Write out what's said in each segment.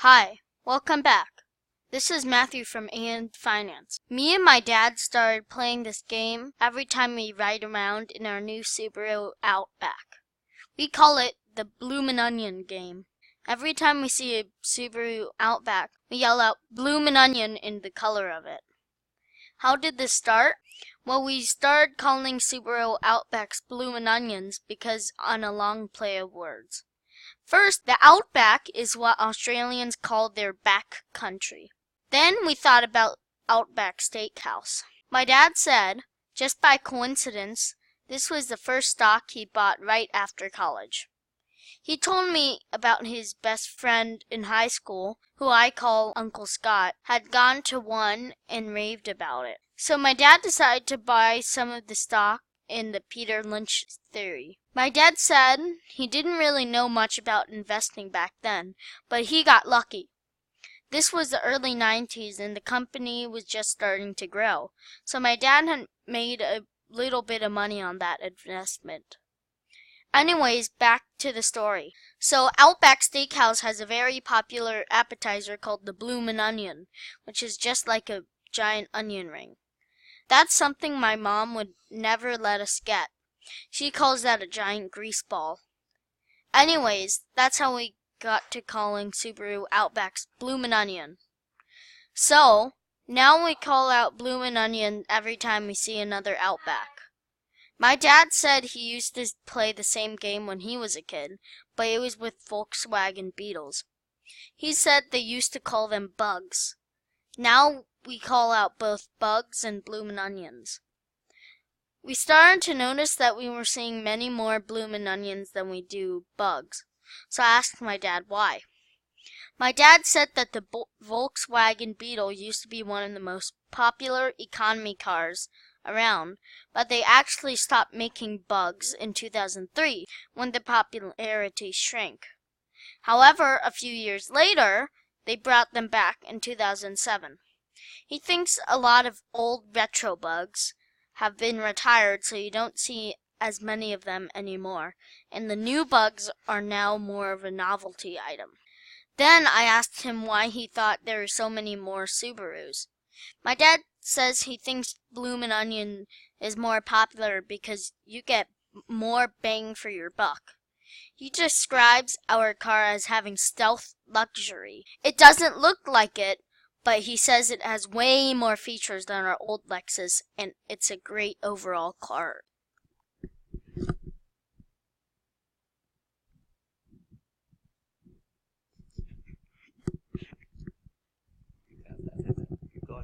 Hi, welcome back. This is Matthew from Finance. Me and my dad started playing this game every time we ride around in our new Subaru Outback. We call it the Bloomin' Onion game. Every time we see a Subaru Outback, we yell out Bloomin' Onion in the color of it. How did this start? Well, we started calling Subaru Outbacks Bloomin' Onions because on a long play of words. First, the Outback is what Australians call their back country. Then we thought about Outback Steakhouse. My dad said, just by coincidence, this was the first stock he bought right after college. He told me about his best friend in high school, who I call Uncle Scott, had gone to one and raved about it. So my dad decided to buy some of the stock in the Peter Lynch theory. My dad said he didn't really know much about investing back then, but he got lucky. This was the early 90s and the company was just starting to grow, so my dad had made a little bit of money on that investment. Anyways, back to the story. So Outback Steakhouse has a very popular appetizer called the Bloomin' Onion, which is just like a giant onion ring. That's something my mom would never let us get. She calls that a giant grease ball. Anyways, that's how we got to calling Subaru Outbacks Bloomin' Onion. So, now we call out Bloomin' Onion every time we see another Outback. My dad said he used to play the same game when he was a kid, but it was with Volkswagen Beetles. He said they used to call them bugs. Now we call out both bugs and Bloomin' Onions. We started to notice that we were seeing many more Bloomin' Onions than we do bugs, so I asked my dad why. My dad said that the Volkswagen Beetle used to be one of the most popular economy cars around, but they actually stopped making bugs in 2003 when the popularity shrank. However, a few years later, they brought them back in 2007. He thinks a lot of old retro bugs have been retired, so you don't see as many of them anymore, and the new bugs are now more of a novelty item. Then I asked him why he thought there were so many more Subarus. My dad says he thinks Bloomin' Onion is more popular because you get more bang for your buck. He describes our car as having stealth luxury. It doesn't look like it, but he says it has way more features than our old Lexus, and it's a great overall car.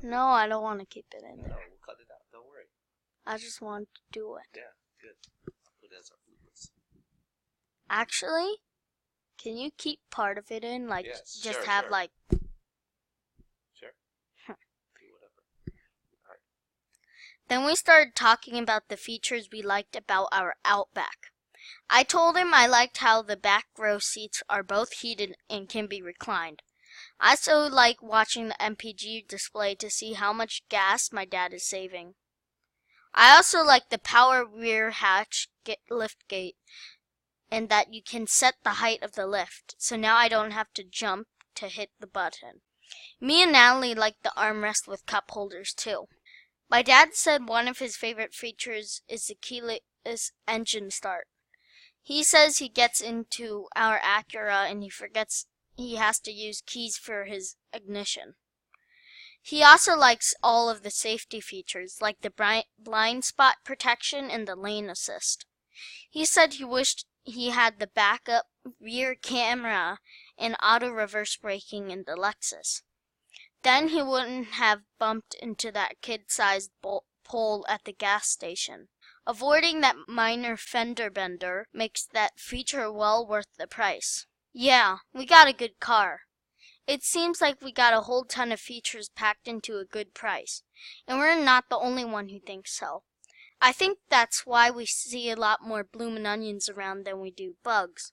No, I don't want to keep it in there. No, we'll cut it out. Don't worry. I just want to do it. Yeah, good. I'll put it as our bloopers. Actually, can you keep part of it in? Like, Yes, just sure, have sure. like... Sure. Do whatever. All right. Then we started talking about the features we liked about our Outback. I told him I liked how the back row seats are both heated and can be reclined. I also like watching the MPG display to see how much gas my dad is saving. I also like the power rear hatch lift gate and that you can set the height of the lift, so now I don't have to jump to hit the button. Me and Natalie like the armrest with cup holders too. My dad said one of his favorite features is the keyless engine start. He says he gets into our Acura and he forgets he has to use keys for his ignition. He also likes all of the safety features, like the blind spot protection and the lane assist. He said he wished he had the backup rear camera and auto reverse braking in the Lexus. Then he wouldn't have bumped into that kid-sized pole at the gas station. Avoiding that minor fender bender makes that feature well worth the price. Yeah, we got a good car. It seems like we got a whole ton of features packed into a good price, and we're not the only one who thinks so. I think that's why we see a lot more Bloomin' Onions around than we do bugs.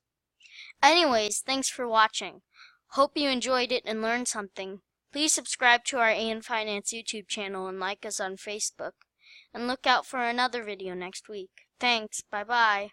Anyways, thanks for watching. Hope you enjoyed it and learned something. Please subscribe to our Finance YouTube channel and like us on Facebook. And look out for another video next week. Thanks. Bye-bye.